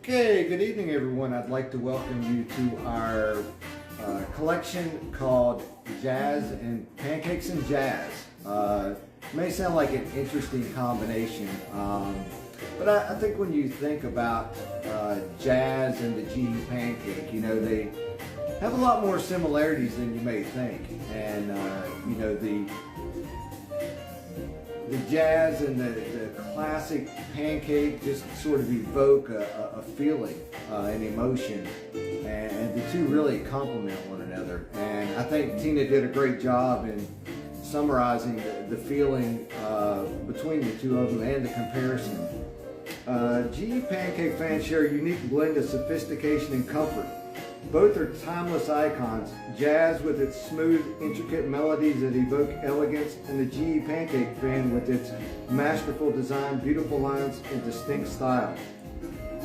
Okay, good evening everyone. I'd like to welcome you to our collection called Jazz and Pancakes and Jazz. May sound like an interesting combination, but I think when you think about jazz and the GE pancake, you know, they have a lot more similarities than you may think. And you know, the jazz and the classic pancake just sort of evoke a feeling, an emotion, and the two really complement one another. And I think Tina did a great job in summarizing the feeling between the two of them and the comparison. GE pancake fans share a unique blend of sophistication and comfort. Both are timeless icons, jazz with its smooth, intricate melodies that evoke elegance, and the GE Pancake fan with its masterful design, beautiful lines, and distinct style.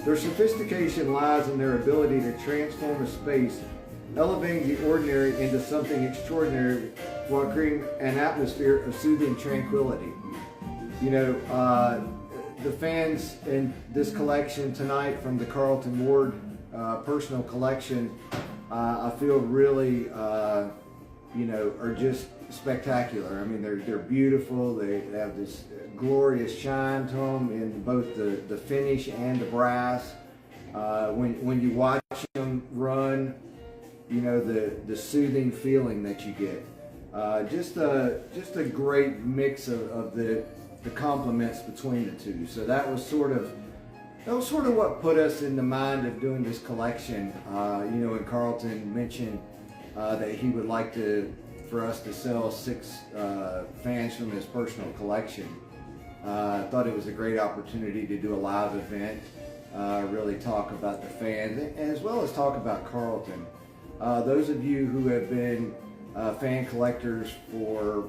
Their sophistication lies in their ability to transform a space, elevating the ordinary into something extraordinary while creating an atmosphere of soothing tranquility. You know, the fans in this collection tonight from the Carlton Ward personal collection, I feel really, you know, are just spectacular. I mean, they're beautiful. They have this glorious shine to them in both the finish and the brass. When you watch them run, you know, the soothing feeling that you get. Just a great mix of the complements between the two. So that was sort of what put us in the mind of doing this collection. You know, and Carlton mentioned that he would like for us to sell 6 fans from his personal collection. I thought it was a great opportunity to do a live event, really talk about the fans, as well as talk about Carlton. Those of you who have been fan collectors for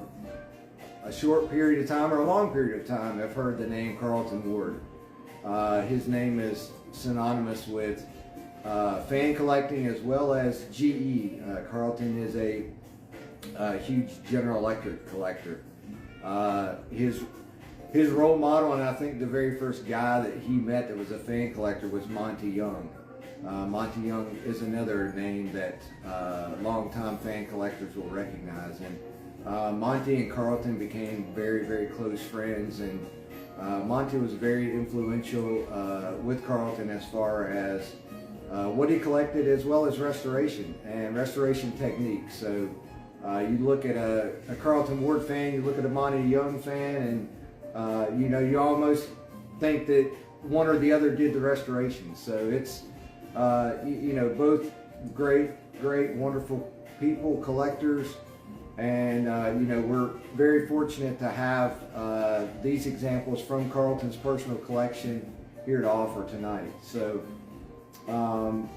a short period of time or a long period of time have heard the name Carlton Ward. His name is synonymous with fan collecting as well as GE. Carlton is a huge General Electric collector. His role model, and I think the very first guy that he met that was a fan collector, was Monty Young. Monty Young is another name that longtime fan collectors will recognize. And Monty and Carlton became very, very close friends, and Monty was very influential with Carlton as far as what he collected, as well as restoration and restoration techniques. So you look at a Carlton Ward fan, you look at a Monty Young fan, and you know, you almost think that one or the other did the restoration. So it's you know, both great, wonderful people, collectors. And you know, we're very fortunate to have these examples from Carlton's personal collection here to offer tonight. So how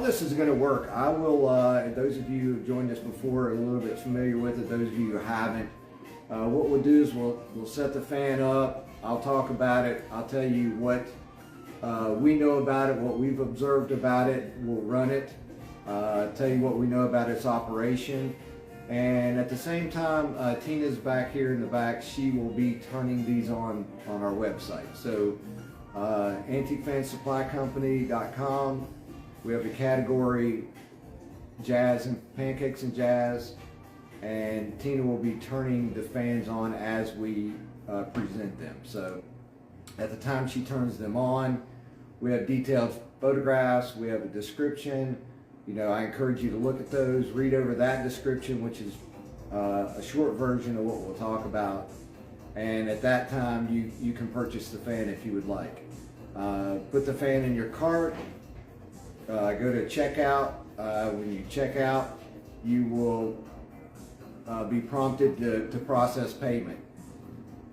this is going to work, I will, those of you who have joined us before are a little bit familiar with it. Those of you who haven't, what we'll do is we'll set the fan up. I'll talk about it. I'll tell you what we know about it, what we've observed about it. We'll run it. Tell you what we know about its operation, and at the same time, Tina's back here in the back. She will be turning these on our website. So antiquefansupplycompany.com. We have a category Jazz and Pancakes and Jazz, and Tina will be turning the fans on as we present them. So at the time she turns them on, we have detailed photographs, we have a description. You know, I encourage you to look at those, read over that description, which is a short version of what we'll talk about. And at that time, you can purchase the fan if you would like. Put the fan in your cart, go to checkout. When you check out, you will be prompted to process payment.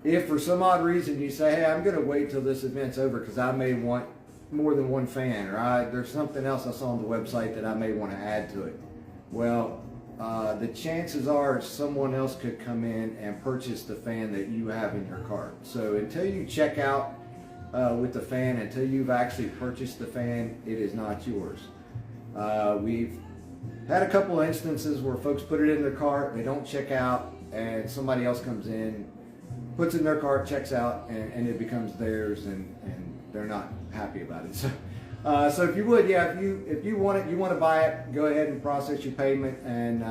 If for some odd reason you say, hey, I'm going to wait till this event's over because I may want more than one fan, or there's something else I saw on the website that I may want to add to it. Well, the chances are someone else could come in and purchase the fan that you have in your cart. So until you check out with the fan, until you've actually purchased the fan, it is not yours. We've had a couple of instances where folks put it in their cart, they don't check out, and somebody else comes in puts it in their cart, checks out, and it becomes theirs, and they're not happy about it. So if you would, yeah, if you want it, you want to buy it, go ahead and process your payment, and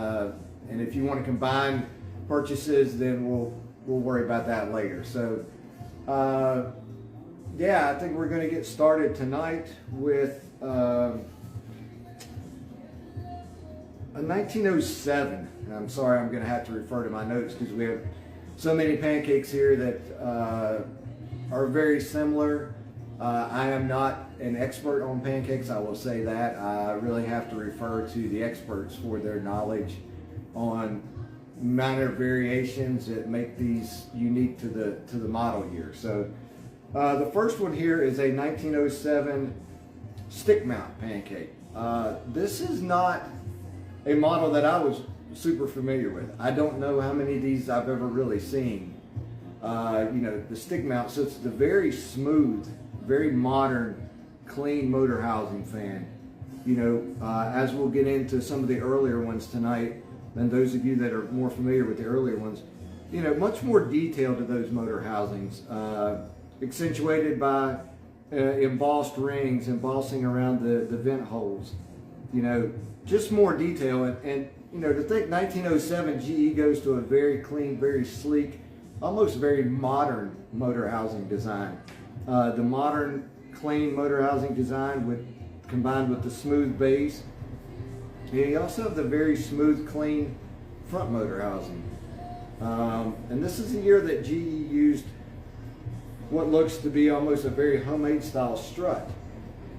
if you want to combine purchases, then we'll worry about that later. So yeah, I think we're going to get started tonight with a 1907. And I'm sorry, I'm going to have to refer to my notes because we have so many pancakes here that are very similar. I am not an expert on pancakes, I will say that. I really have to refer to the experts for their knowledge on minor variations that make these unique to the model year. So the first one here is a 1907 stick mount pancake. This is not a model that I was super familiar with. I don't know how many of these I've ever really seen. You know, the stick mount, so it's the very smooth, very modern, clean motor housing fan. You know, as we'll get into some of the earlier ones tonight, and those of you that are more familiar with the earlier ones, you know, much more detail to those motor housings, accentuated by embossed rings, embossing around the vent holes. You know, just more detail, and you know, to think 1907 GE goes to a very clean, very sleek, almost very modern motor housing design. The modern, clean motor housing design combined with the smooth base. And you also have the very smooth, clean front motor housing. And this is the year that GE used what looks to be almost a very homemade style strut.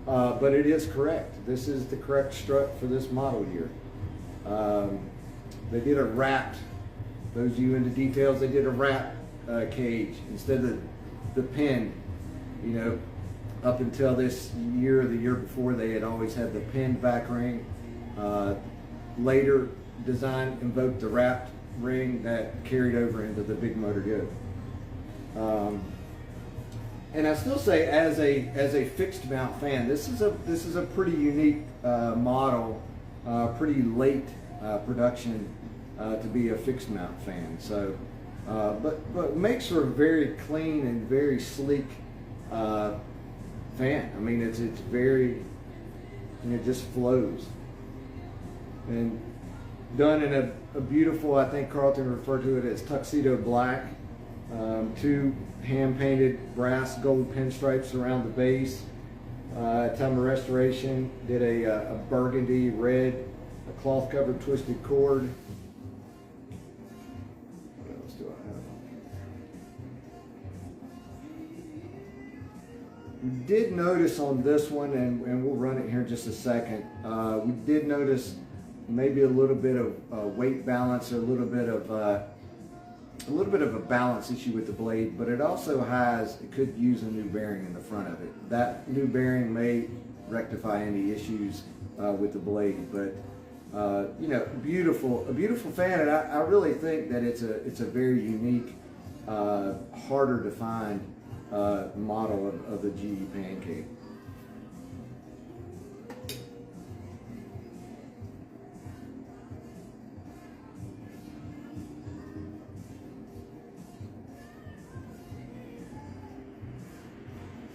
But it is correct. This is the correct strut for this model year. They did a wrapped, those of you into details, they did a wrapped cage instead of the pin. You know, up until this year or the year before, they had always had the pinned back ring. Later design invoked the wrapped ring that carried over into the big motor yoke. And I still say, as a fixed mount fan, this is a pretty unique model, pretty late production to be a fixed mount fan. So, but makes for a very clean and very sleek fan. I mean, it's very, it just flows, and done in a beautiful, I think Carlton referred to it as tuxedo black. Two hand-painted brass gold pinstripes around the base. Time of restoration, did a burgundy red, a cloth-covered twisted cord. What else do I have? We did notice on this one, and we'll run it here in just a second, we did notice maybe a little bit of weight balance, or a little bit of a balance issue with the blade, but it could use a new bearing in the front of it. That new bearing may rectify any issues with the blade, but you know, a beautiful fan, and I really think that it's a very unique, harder to find model of the GE Pancake.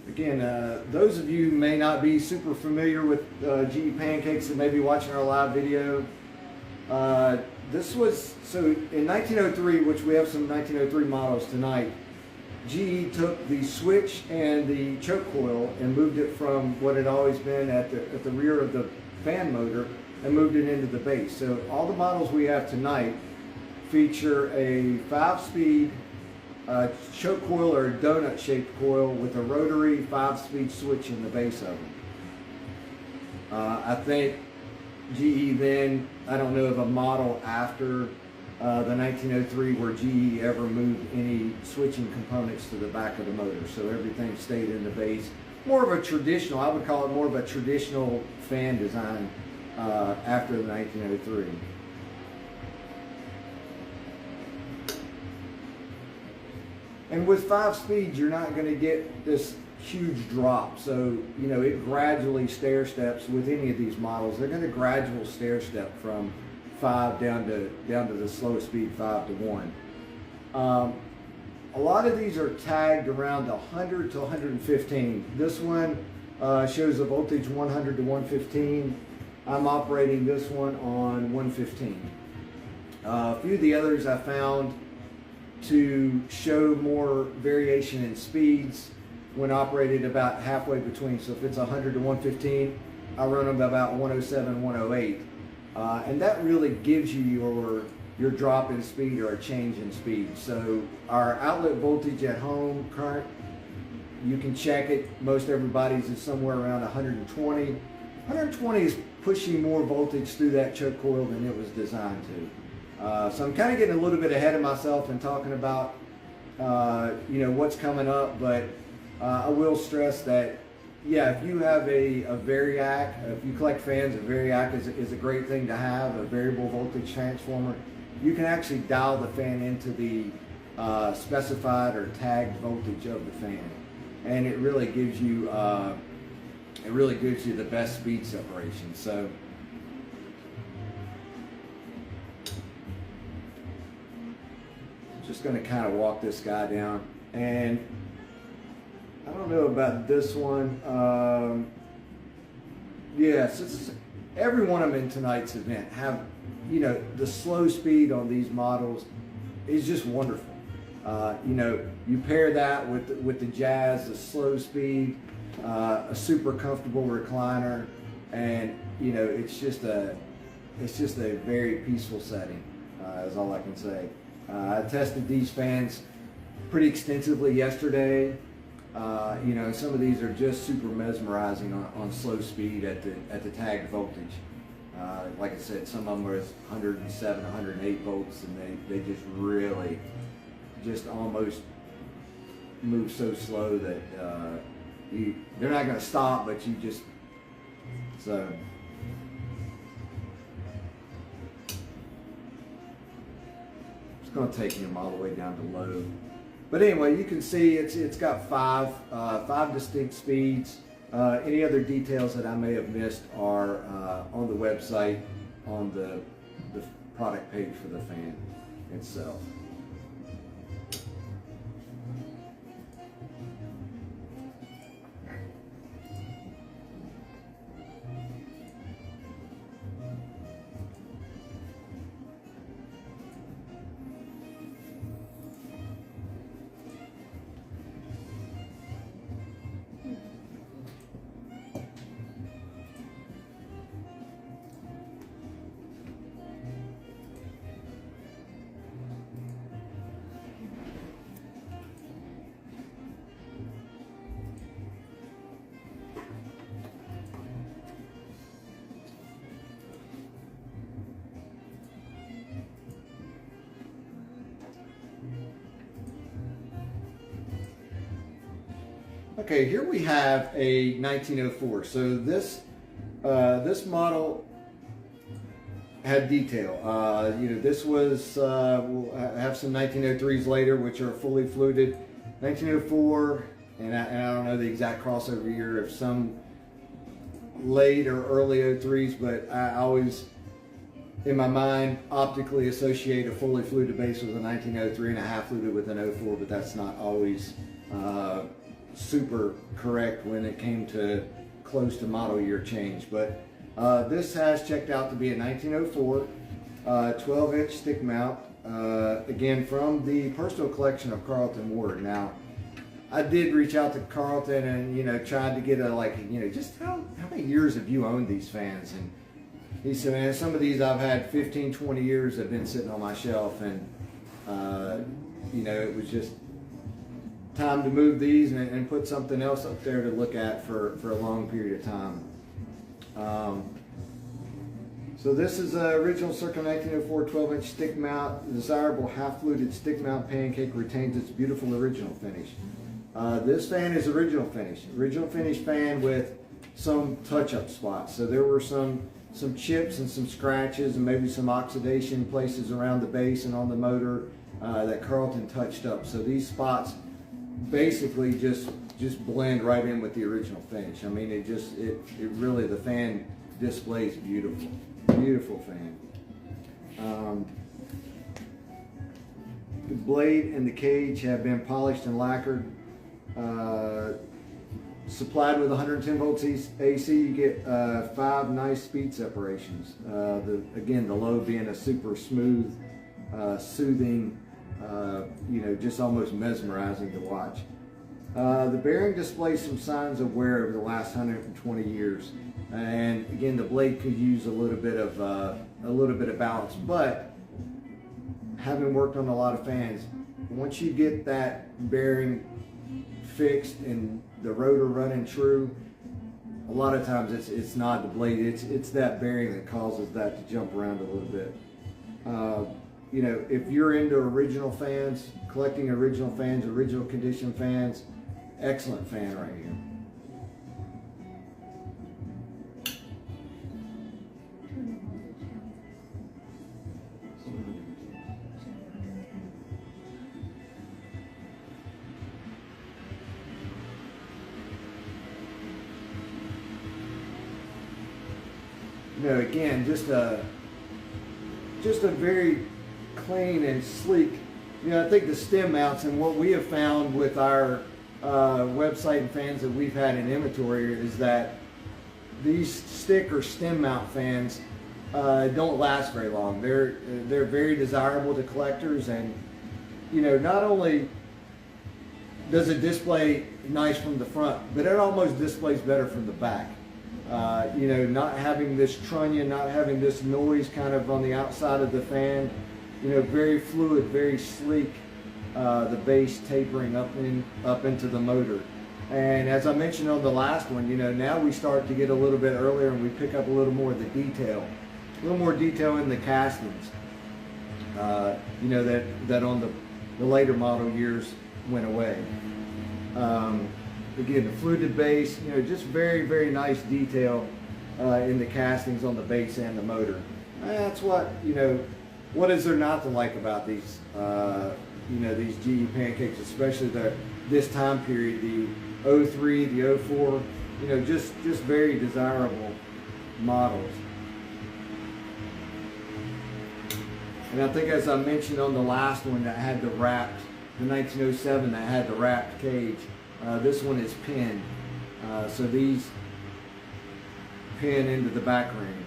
Again, those of you may not be super familiar with GE Pancakes that may be watching our live video. This was, so in 1903, which we have some 1903 models tonight, GE took the switch and the choke coil and moved it from what had always been at the rear of the fan motor and moved it into the base. So all the models we have tonight feature a 5-speed choke coil, or a donut shaped coil with a rotary 5-speed switch in the base of them. I think GE then, I don't know of a model after the 1903 where GE ever moved any switching components to the back of the motor, so everything stayed in the base. More of a traditional, I would call it more of a traditional fan design after the 1903. And with 5 speeds, you're not going to get this huge drop. So, you know, it gradually stair steps with any of these models. They're going to gradual stair step from 5 down to the slowest speed, 5 to 1. a lot of these are tagged around 100 to 115. This one shows a voltage 100 to 115. I'm operating this one on 115. A few of the others I found to show more variation in speeds when operated about halfway between. So if it's 100 to 115, I run them about 107, 108. And that really gives you your drop in speed or a change in speed. So our outlet voltage at home, current, you can check it. Most everybody's is somewhere around 120. 120 is pushing more voltage through that choke coil than it was designed to. So I'm kind of getting a little bit ahead of myself and talking about what's coming up, but I will stress that, yeah, if you have a variac, if you collect fans, a variac is a great thing to have, a variable voltage transformer. You can actually dial the fan into the specified or tagged voltage of the fan, and it really gives you the best speed separation. So just going to kind of walk this guy down, and I don't know about this one. Yes, every one of them in tonight's event have, the slow speed on these models is just wonderful. You pair that with the Jazz, the slow speed, a super comfortable recliner, and it's just a very peaceful setting. Is all I can say. I tested these fans pretty extensively yesterday. Some of these are just super mesmerizing on slow speed at the tagged voltage. Like I said, some of them are 107, 108 volts, and they just really, just almost move so slow that they're not going to stop, but so. It's going to take him all the way down to low. But anyway, you can see it's got five distinct speeds. Any other details that I may have missed are on the website, on the product page for the fan itself. Okay, here we have a 1904. So this model had detail. This was we'll have some 1903s later, which are fully fluted. 1904, and I don't know the exact crossover year of some late or early 03s, but I always, in my mind, optically associate a fully fluted base with a 1903 and a half fluted with an 04, but that's not always super correct when it came to close to model year change. But this has checked out to be a 1904 12-inch stick mount, again from the personal collection of Carlton Ward. Now, I did reach out to Carlton and tried to get a just how many years have you owned these fans? And he said, man, some of these I've had 15, 20 years have been sitting on my shelf, and it was just time to move these and put something else up there to look at for a long period of time. So this is an original circa 1904 12-inch stick mount. The desirable half-fluted stick mount Pancake retains its beautiful original finish. This fan is original finish fan with some touch-up spots. So there were some chips and some scratches and maybe some oxidation places around the base and on the motor that Carlton touched up. So these spots basically just blend right in with the original finish. I mean, it really, the fan displays beautiful fan. The blade and the cage have been polished and lacquered. Supplied with 110 volts AC, you get 5 nice speed separations. Again, the low being a super smooth, soothing, just almost mesmerizing to watch. The bearing displays some signs of wear over the last 120 years, and again, the blade could use a little bit of balance. But having worked on a lot of fans, once you get that bearing fixed and the rotor running true, a lot of times it's not the blade, it's that bearing that causes that to jump around a little bit. If you're into original fans, collecting original fans, original condition fans, excellent fan right here. Again, just a very clean and sleek. I think the stem mounts, and what we have found with our website and fans that we've had in inventory, is that these stick or stem mount fans don't last very long. They're very desirable to collectors, and not only does it display nice from the front, but it almost displays better from the back. Not having this trunnion, not having this noise kind of on the outside of the fan. Very fluid, very sleek. The base tapering up into the motor. And as I mentioned on the last one, now we start to get a little bit earlier and we pick up a little more of the detail. A little more detail in the castings. That on the later model years went away. Again, the fluted base, just very, very nice detail in the castings on the base and the motor. That's what is there not to like about these, these GE Pancakes, especially this time period, the 03, the 04, just very desirable models. And I think, as I mentioned on the last one that had the 1907 that had the wrapped cage, this one is pinned, so these pin into the back ring.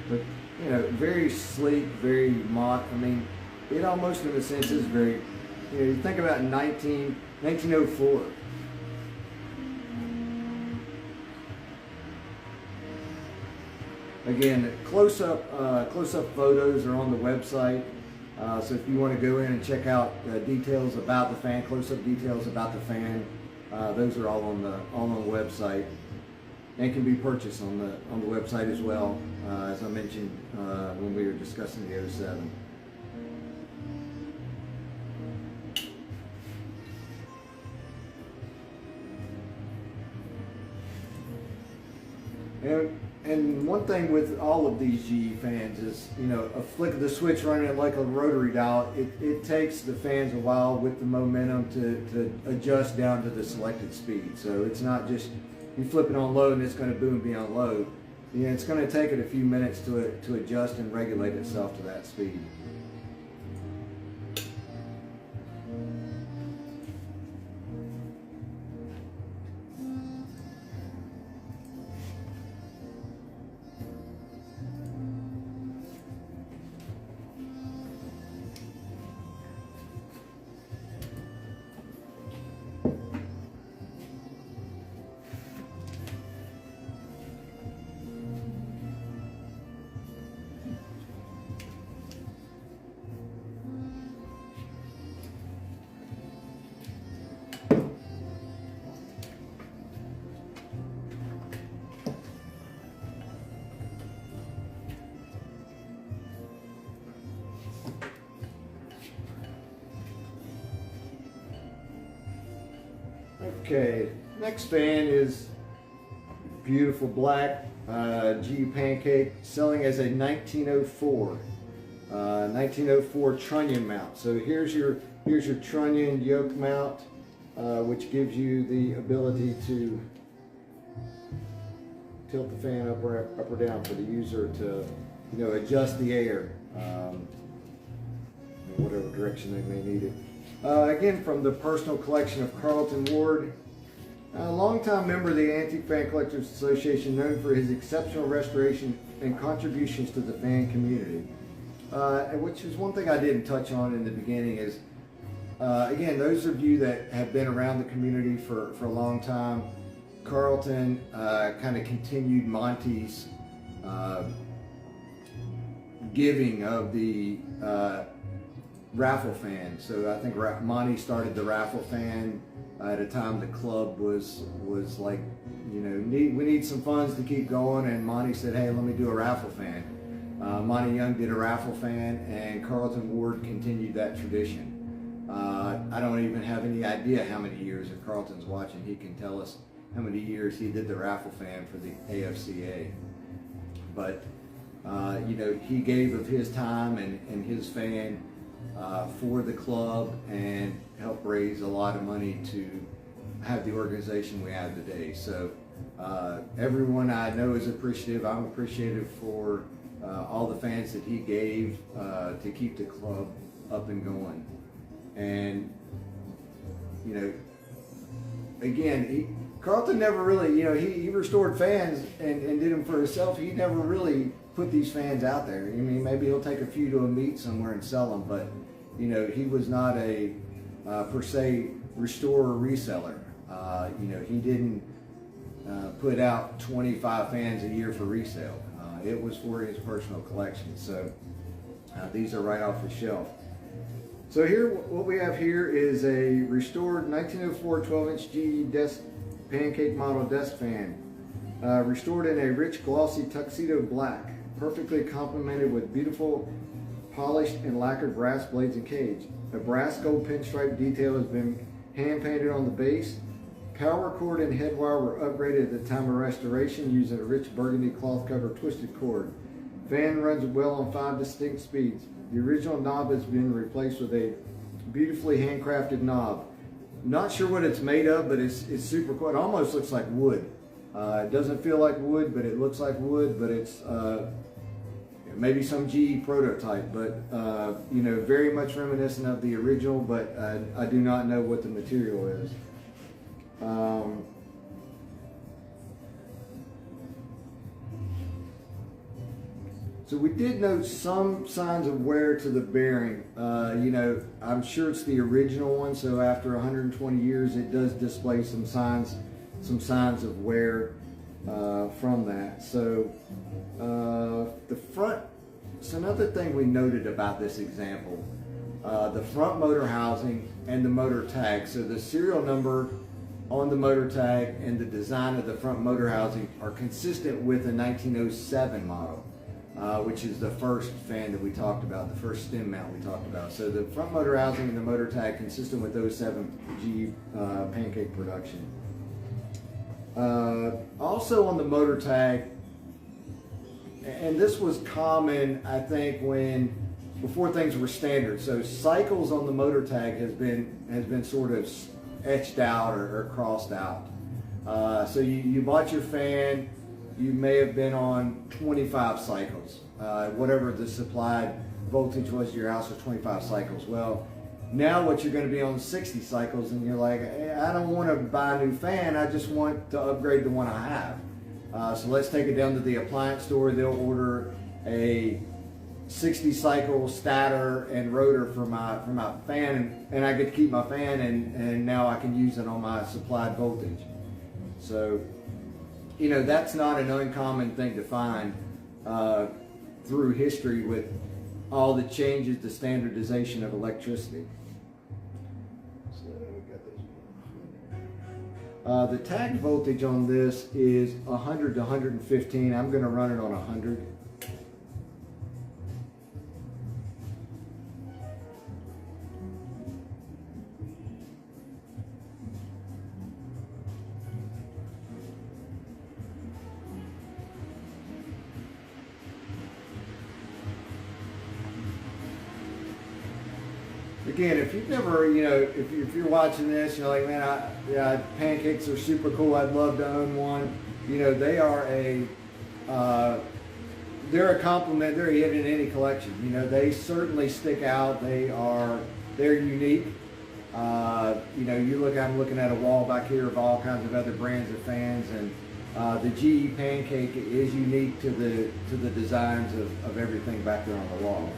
But very sleek, very it almost in a sense is very. You think about 1904. Again, close-up photos are on the website. So if you want to go in and check out details about the fan, close-up details about the fan, those are all on the website, and can be purchased on the website as well, as I mentioned when we were discussing the 07. And one thing with all of these GE fans is, a flick of the switch running it like a rotary dial, it takes the fans a while with the momentum to adjust down to the selected speed. So it's not just you flip it on low and it's going to boom be on low. It's going to take it a few minutes to adjust and regulate itself to that speed. Okay, next fan is beautiful black GE Pancake, selling as a 1904 trunnion mount. So here's your trunnion yoke mount, which gives you the ability to tilt the fan up or down for the user to adjust the air. whatever direction they may need it. Again, from the personal collection of Carlton Ward, a longtime member of the Antique Fan Collectors Association, known for his exceptional restoration and contributions to the fan community. Which is one thing I didn't touch on in the beginning is, again, those of you that have been around the community for a long time, Carlton kind of continued Monty's giving of the raffle fan. So I think Monty started the raffle fan at a time the club was like, you know, we need some funds to keep going, and Monty said, hey, let me do a raffle fan. Monty Young did a raffle fan, and Carlton Ward continued that tradition. I don't even have any idea how many years, if Carlton's watching, he can tell us how many years he did the raffle fan for the AFCA. But, you know, he gave of his time and his fan for the club and helped raise a lot of money to have the organization we have today. So everyone I know is appreciative. I'm appreciative for all the fans that he gave to keep the club up and going. And, you know, again, Carlton never really, you know, he restored fans and did them for himself. He never really put these fans out there. I mean, maybe he'll take a few to a meet somewhere and sell them, but, you know, he was not a, per se, restorer or reseller. You know, he didn't put out 25 fans a year for resale. It was for his personal collection. So these are right off the shelf. So here, what we have here is a restored 1904 12-inch GE desk Pancake model desk fan, restored in a rich glossy tuxedo black, perfectly complemented with beautiful polished and lacquered brass blades and cage. A brass gold pinstripe detail has been hand painted on the base. Power cord and head wire were upgraded at the time of restoration using a rich burgundy cloth cover twisted cord. Fan runs well on 5 distinct speeds. The original knob has been replaced with a beautifully handcrafted knob. Not sure what it's made of, but it's super cool. It almost looks like wood. It doesn't feel like wood, but it looks like wood, but it's maybe some GE prototype, but you know, very much reminiscent of the original, but I do not know what the material is. So we did note some signs of wear to the bearing. You know, I'm sure it's the original one, so after 120 years, it does display some signs of wear from that. So the front. So another thing we noted about this example, the front motor housing and the motor tag. So the serial number on the motor tag and the design of the front motor housing are consistent with a 1907 model. Which is the first fan that we talked about, the first stem mount we talked about. So the front motor housing and the motor tag consistent with 07 GE Pancake production. Also on the motor tag, and this was common, I think, before things were standard. So cycles on the motor tag has been sort of etched out or crossed out. So you bought your fan. You may have been on 25 cycles. Whatever the supplied voltage was to your house was 25 cycles. Well, now what you're going to be on 60 cycles, and you're like, hey, I don't want to buy a new fan. I just want to upgrade the one I have. So let's take it down to the appliance store. They'll order a 60 cycle stator and rotor for my fan, and I get to keep my fan, and now I can use it on my supplied voltage. So, you know, that's not an uncommon thing to find through history with all the changes to standardization of electricity. So we got this. The tag voltage on this is 100 to 115. I'm going to run it on 100. Again, if you've never, you know, if you're watching this, you're like, man, Pancakes are super cool. I'd love to own one. You know, they are a they're a compliment. They're a hit in any collection. You know, they certainly stick out. They're unique. You know, I'm looking at a wall back here of all kinds of other brands of fans, and the GE Pancake is unique to the designs of everything back there on the wall.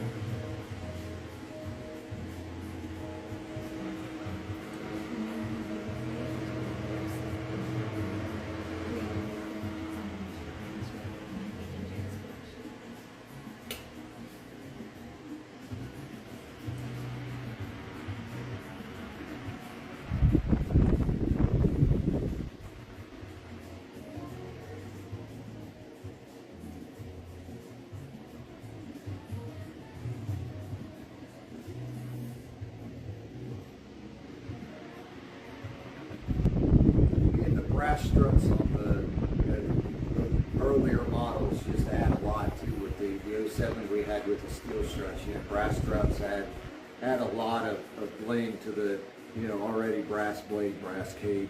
Brass struts on the earlier models just add a lot to with the 07 we had with the steel struts. You know, brass struts add a lot of bling to the, you know, already brass blade, brass cage.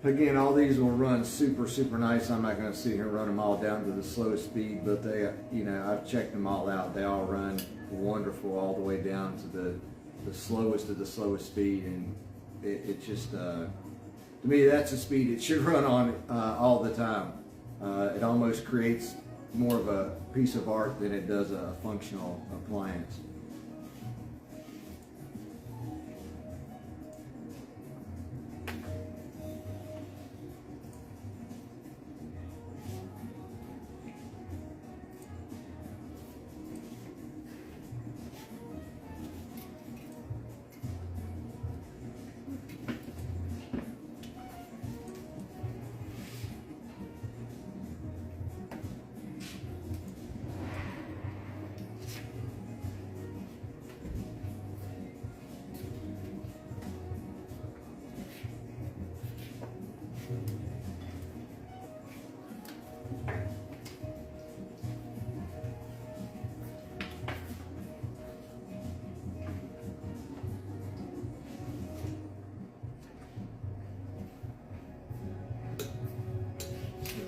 Again, all these will run super, super nice. I'm not going to sit here and run them all down to the slowest speed, but they, you know, I've checked them all out. They all run wonderful all the way down to the slowest of the slowest speed, and it just, to me, that's a speed it should run on all the time. It almost creates more of a piece of art than it does a functional appliance.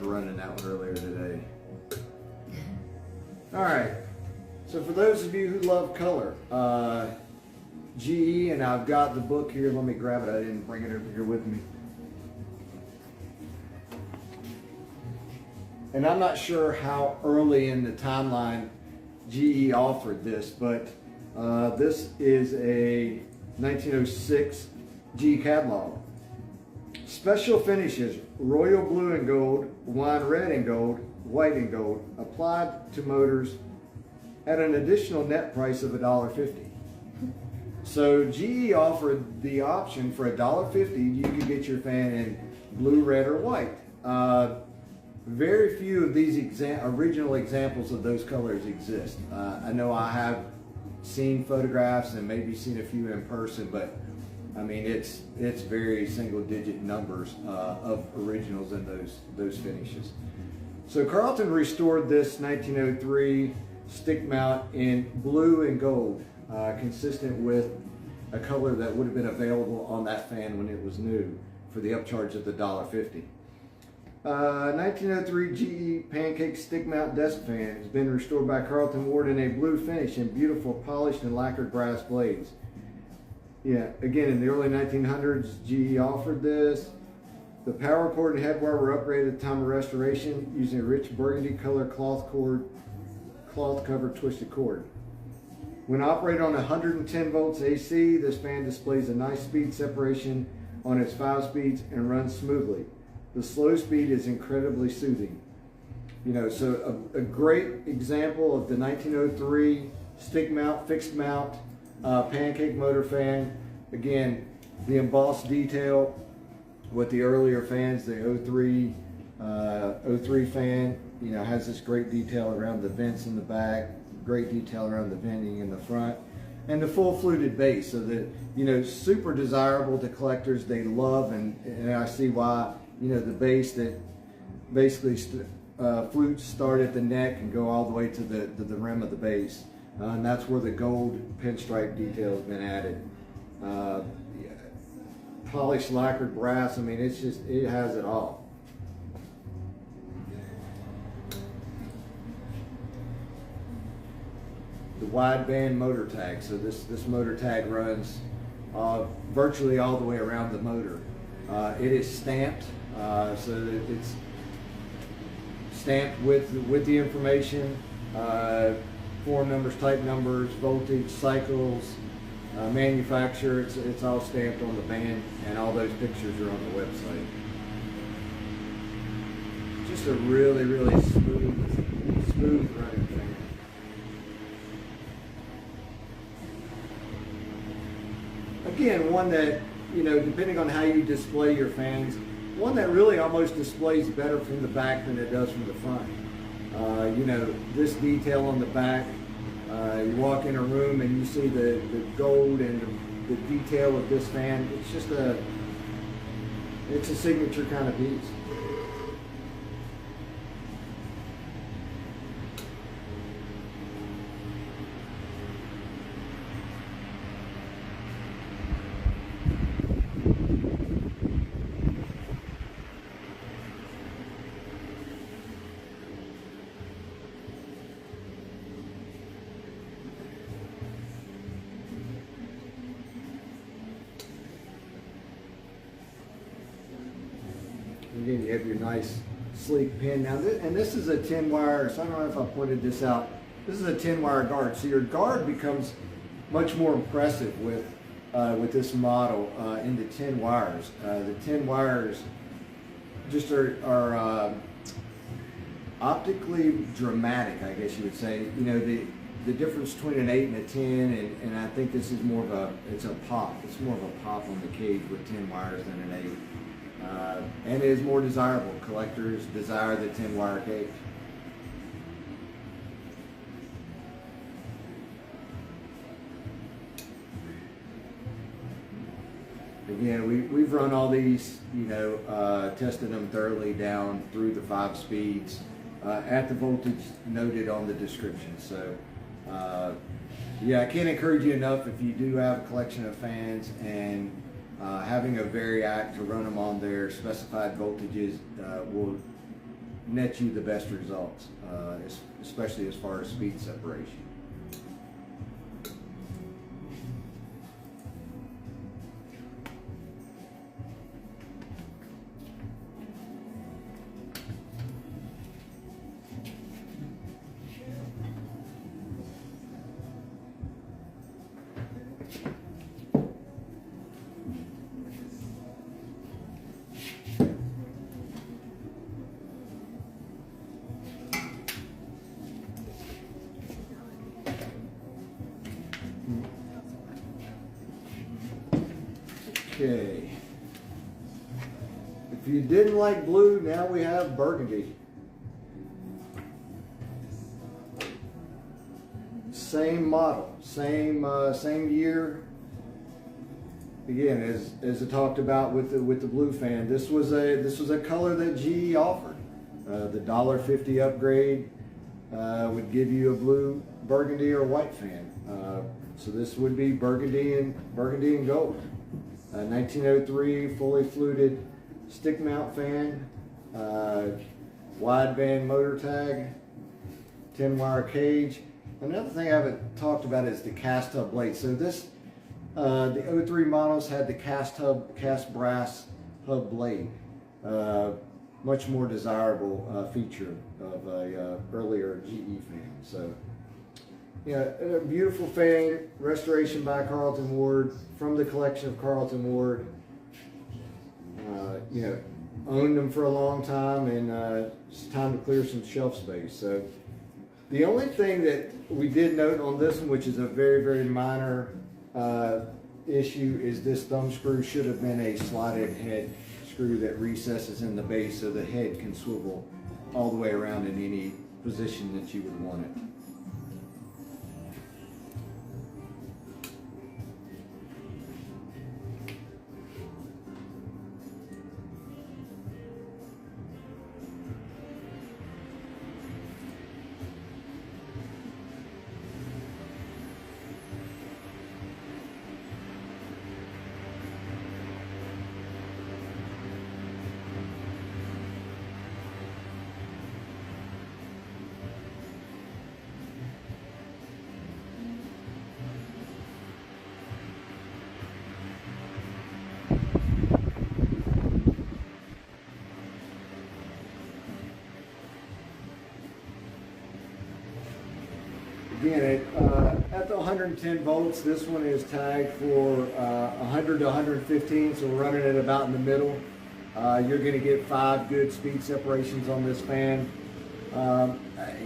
Running that one earlier today. All right, so for those of you who love color, GE, and I've got the book here. Let me grab it. I didn't bring it over here with me. And I'm not sure how early in the timeline GE offered this, but this is a 1906 GE catalog. Special finishes: royal blue and gold, wine red and gold, white and gold, applied to motors at an additional net price of $1.50. So GE offered the option for $1.50. You could get your fan in blue, red, or white. Very few of these original examples of those colors exist. I know I have seen photographs and maybe seen a few in person, but I mean, it's very single-digit numbers of originals in those finishes. So Carlton restored this 1903 stick mount in blue and gold, consistent with a color that would have been available on that fan when it was new, for the upcharge of the $1.50. 1903 GE Pancake stick mount desk fan has been restored by Carlton Ward in a blue finish and beautiful polished and lacquered brass blades. Yeah, again, in the early 1900s, GE offered this. The power cord and headwire were upgraded at the time of restoration using a rich burgundy color cloth covered twisted cord. When operated on 110 volts AC, this fan displays a nice speed separation on its 5 speeds and runs smoothly. The slow speed is incredibly soothing. You know, so a great example of the 1903 stick mount, fixed mount, Pancake motor fan. Again, the embossed detail with the earlier fans, the 03 fan, you know, has this great detail around the vents in the back, great detail around the venting in the front. and the full fluted base, so that, you know, super desirable to collectors. They love, and I see why, you know, the base that basically flutes start at the neck and go all the way to the rim of the base, and that's where the gold pinstripe detail has been added. Polished lacquered brass, I mean, it's just, it has it all. The wideband motor tag. So this motor tag runs virtually all the way around the motor. It is stamped, so that it's stamped with the information, form numbers, type numbers, voltage, cycles, manufacturer. It's all stamped on the band, and all those pictures are on the website. Just a really, really smooth running fan. Again, one that, you know, depending on how you display your fans, one that really almost displays better from the back than it does from the front. You know, this detail on the back, you walk in a room and you see the gold and the detail of this fan. It's just it's a signature kind of piece. Again, you have your nice sleek pin. Now, this is a 10 wire, so I don't know if I pointed this out. This is a 10 wire guard. So your guard becomes much more impressive with this model in the 10 wires. The 10 wires just are optically dramatic, I guess you would say. You know, the difference between an 8 and a 10, and I think this is more of it's a pop. It's more of a pop on the cage with 10 wires than an 8. And it is more desirable. Collectors desire the 10 wire cage. Again, we've run all these, you know, tested them thoroughly down through the 5 speeds at the voltage noted on the description. So, yeah, I can't encourage you enough, if you do have a collection of fans and having a Variac to run them on their specified voltages will net you the best results, especially as far as speed separation. Okay. If you didn't like blue, now we have burgundy. Same model, same year. Again, as I talked about with the blue fan, this was a color that GE offered. The $1.50 upgrade would give you a blue, burgundy, or white fan. So this would be burgundy and gold. 1903 fully fluted stick mount fan, wideband motor tag, 10 wire cage. Another thing I haven't talked about is the cast hub blade. So this, the 03 models had the cast brass hub blade. Much more desirable feature of a earlier GE fan. So, yeah, a beautiful fan, restoration by Carlton Ward, from the collection of Carlton Ward. You know, owned them for a long time, and it's time to clear some shelf space. So the only thing that we did note on this one, which is a very, very minor issue, is this thumb screw should have been a slotted head screw that recesses in the base so the head can swivel all the way around in any position that you would want it. Again, at the 110 volts, this one is tagged for 100 to 115, so we're running it about in the middle. You're going to get 5 good speed separations on this fan.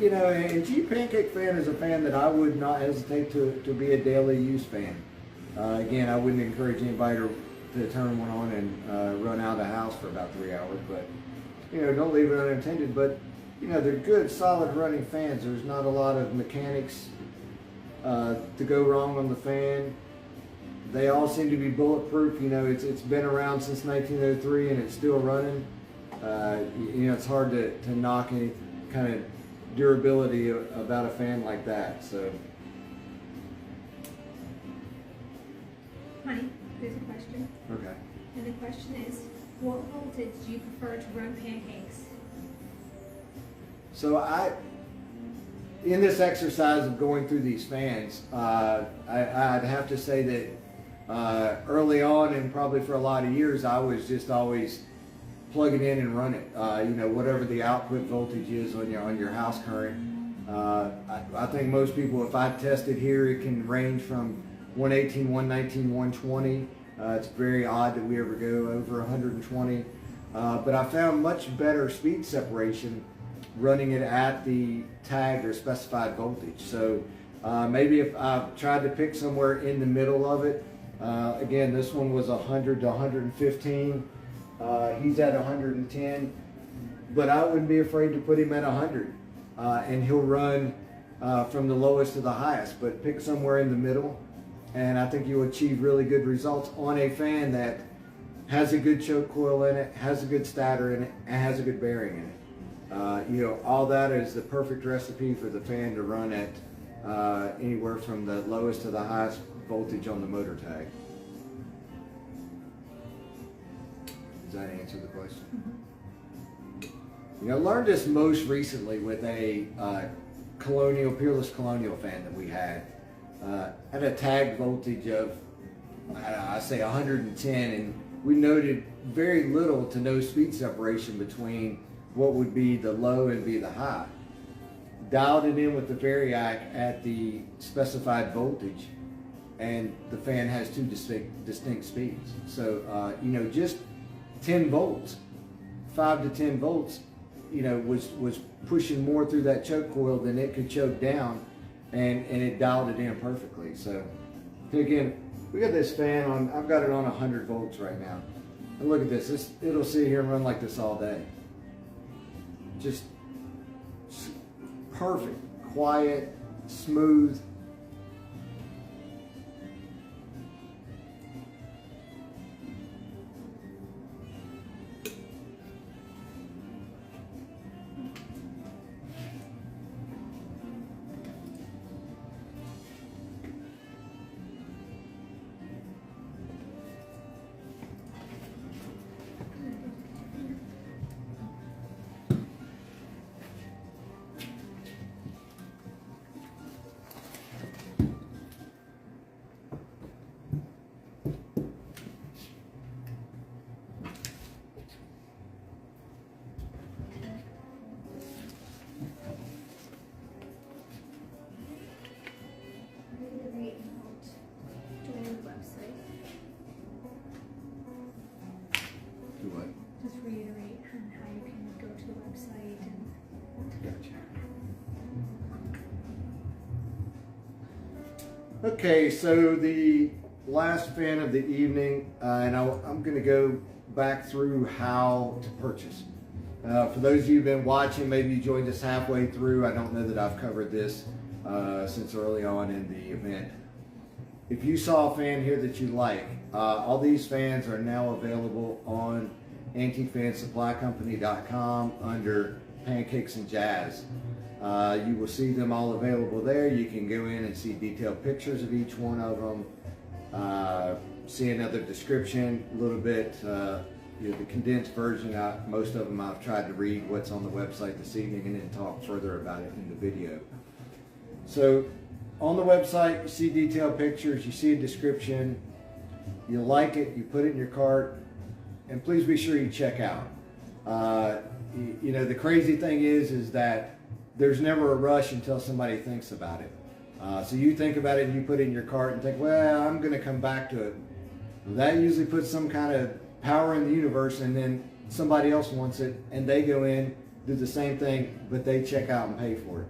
You know, and G Pancake fan is a fan that I would not hesitate to be a daily use fan. Again, I wouldn't encourage anybody to turn one on and run out of the house for about 3 hours, but you know, don't leave it unattended. But you know, they're good, solid running fans. There's not a lot of mechanics to go wrong on the fan. They all seem to be bulletproof. You know, it's been around since 1903 and it's still running. You know, it's hard to knock any kind of durability about a fan like that. So, honey, there's a question. okay. And the question is, what voltage do you prefer to run pancakes? So in this exercise of going through these fans, I'd have to say that early on, and probably for a lot of years, I was just always plug it in and run it. You know, whatever the output voltage is on your house current. I think most people, if I test it here, it can range from 118, 119, 120. It's very odd that we ever go over 120. But I found much better speed separation running it at the tagged or specified voltage. So maybe if I tried to pick somewhere in the middle of it, again, this one was 100 to 115. He's at 110, but I wouldn't be afraid to put him at 100, and he'll run from the lowest to the highest, but pick somewhere in the middle, and I think you'll achieve really good results on a fan that has a good choke coil in it, has a good stator in it, and has a good bearing in it. You know, all that is the perfect recipe for the fan to run at anywhere from the lowest to the highest voltage on the motor tag. Does that answer the question? Mm-hmm. You know, I learned this most recently with a Peerless Colonial fan that we had. At a tag voltage of, I say 110, and we noted very little to no speed separation between what would be the low and be the high. Dialed it in with the variac at the specified voltage, and the fan has 2 distinct speeds. So, you know, just 10 volts, 5 to 10 volts, you know, was pushing more through that choke coil than it could choke down, and it dialed it in perfectly. So again, we got this fan on, I've got it on 100 volts right now. And look at this, it'll sit here and run like this all day. Just perfect, quiet, smooth. Just reiterate how you can go to the website and... Gotcha. Okay, so the last fan of the evening, and I'm going to go back through how to purchase. For those of you who've been watching, maybe you joined us halfway through. I don't know that I've covered this since early on in the event. If you saw a fan here that you like, all these fans are now available on AntiqueFanSupplyCompany.com under Pancakes and Jazz. You will see them all available there. You can go in and see detailed pictures of each one of them, see another description, a little bit, you know, the condensed version. Most of them I've tried to read what's on the website this evening and then talk further about it in the video. So on the website, you see detailed pictures, you see a description, you like it, you put it in your cart, and please be sure you check out. You know, the crazy thing is that there's never a rush until somebody thinks about it. So you think about it and you put it in your cart and think, well, I'm going to come back to it. Well, that usually puts some kind of power in the universe, and then somebody else wants it and they go in, do the same thing, but they check out and pay for it.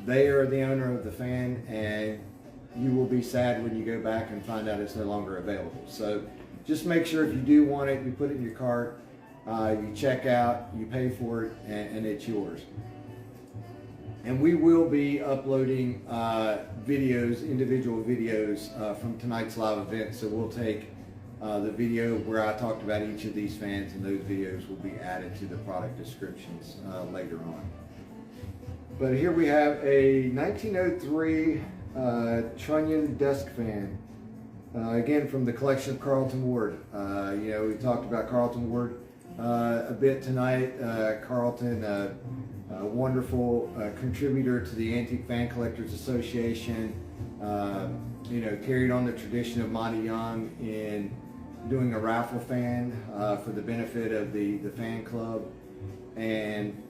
They are the owner of the fan, and you will be sad when you go back and find out it's no longer available. So just make sure if you do want it, you put it in your cart, you check out, you pay for it, and it's yours. And we will be uploading videos, individual videos from tonight's live event. So we'll take the video where I talked about each of these fans, and those videos will be added to the product descriptions later on. But here we have a 1903 trunnion desk fan. Again, from the collection of Carlton Ward. You know, we talked about Carlton Ward a bit tonight. Carlton, a wonderful contributor to the Antique Fan Collectors Association. You know, carried on the tradition of Monty Young in doing a raffle fan for the benefit of the fan club. And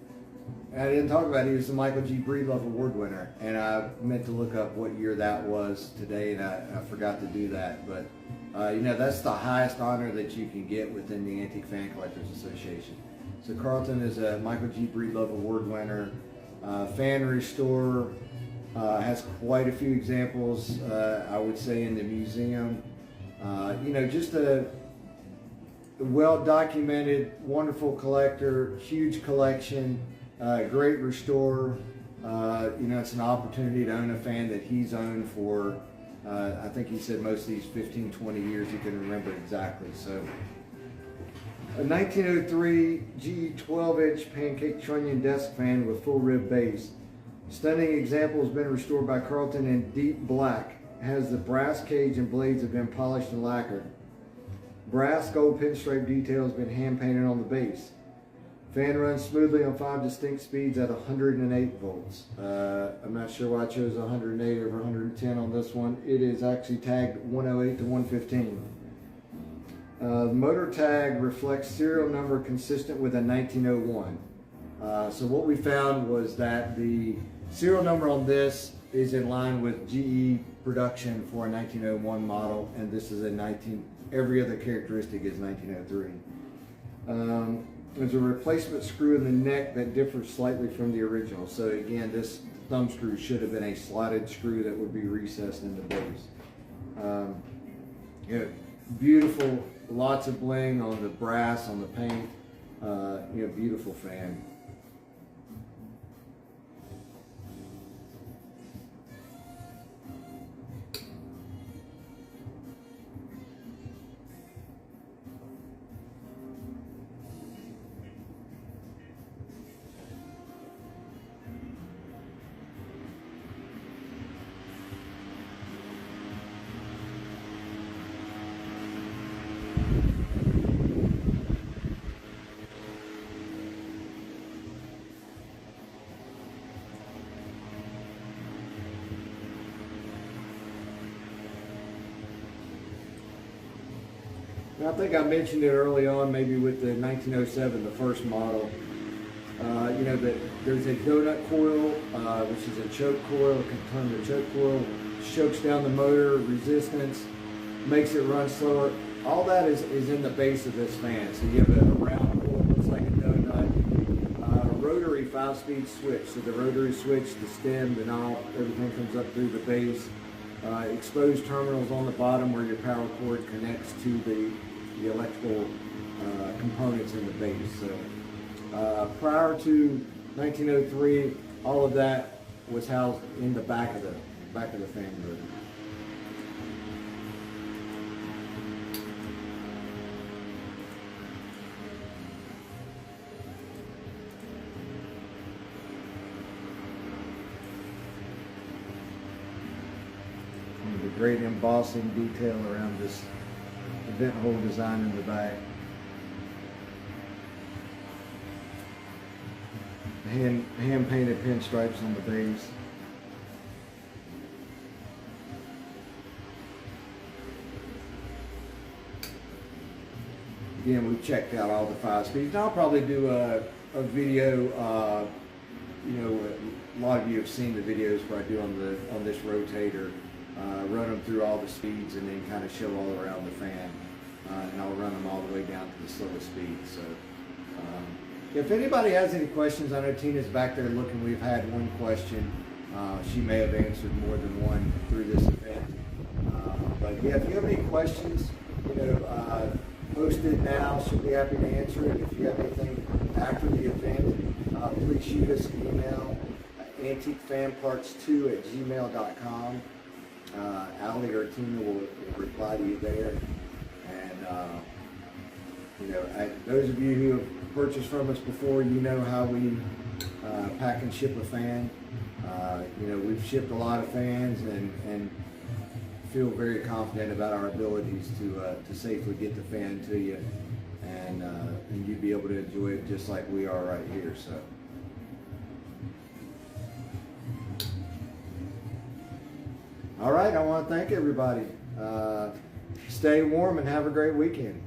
I didn't talk about it. He was the Michael G. Breedlove Award winner, and I meant to look up what year that was today, and I forgot to do that. But you know, that's the highest honor that you can get within the Antique Fan Collectors Association. So Carlton is a Michael G. Breedlove Award winner, fan restorer, has quite a few examples, I would say, in the museum. You know, just a well-documented, wonderful collector, huge collection. Great restorer. You know, it's an opportunity to own a fan that he's owned for, I think he said most of these 15, 20 years, he can remember exactly. So, a 1903 GE 12-inch Pancake trunnion desk fan with full rib base. Stunning example has been restored by Carlton in deep black. Has the brass cage and blades have been polished and lacquered. Brass gold pinstripe detail has been hand painted on the base. Fan runs smoothly on 5 distinct speeds at 108 volts. I'm not sure why I chose 108 over 110 on this one. It is actually tagged 108 to 115. The motor tag reflects serial number consistent with a 1901. So what we found was that the serial number on this is in line with GE production for a 1901 model, and this is every other characteristic is 1903. There's a replacement screw in the neck that differs slightly from the original. So again, this thumb screw should have been a slotted screw that would be recessed in the base. You know, beautiful, lots of bling on the brass, on the paint. You know, beautiful fan. I think I mentioned it early on, maybe with the 1907, the first model. You know, that there's a donut coil, which is a choke coil. It can turn the choke coil, chokes down the motor resistance, makes it run slower. All that is in the base of this fan. So you have a round coil, looks like a donut, rotary 5-speed switch. So the rotary switch, the stem, the knob, everything comes up through the base. Exposed terminals on the bottom where your power cord connects to the electrical components in the base. So prior to 1903, all of that was housed in the back of the fan motor. The great embossing detail around this vent hole design in the back. Hand painted pinstripes on the base. Again, we've checked out all the 5 speeds. I'll probably do a video, you know, a lot of you have seen the videos where I do on this rotator, run them through all the speeds and then kind of show all around the fan. And I'll run them all the way down to the slowest speed. So if anybody has any questions, I know Tina's back there looking. We've had one question. She may have answered more than one through this event. But yeah, if you have any questions, post it now. She'll be happy to answer it. If you have anything after the event, please shoot us an email, antiquefanparts2@gmail.com. Allie or Tina will reply to you there. And those of you who have purchased from us before, you know how we pack and ship a fan. We've shipped a lot of fans and feel very confident about our abilities to safely get the fan to you, and you'd be able to enjoy it just like we are right here. So. All right, I want to thank everybody. Stay warm and have a great weekend.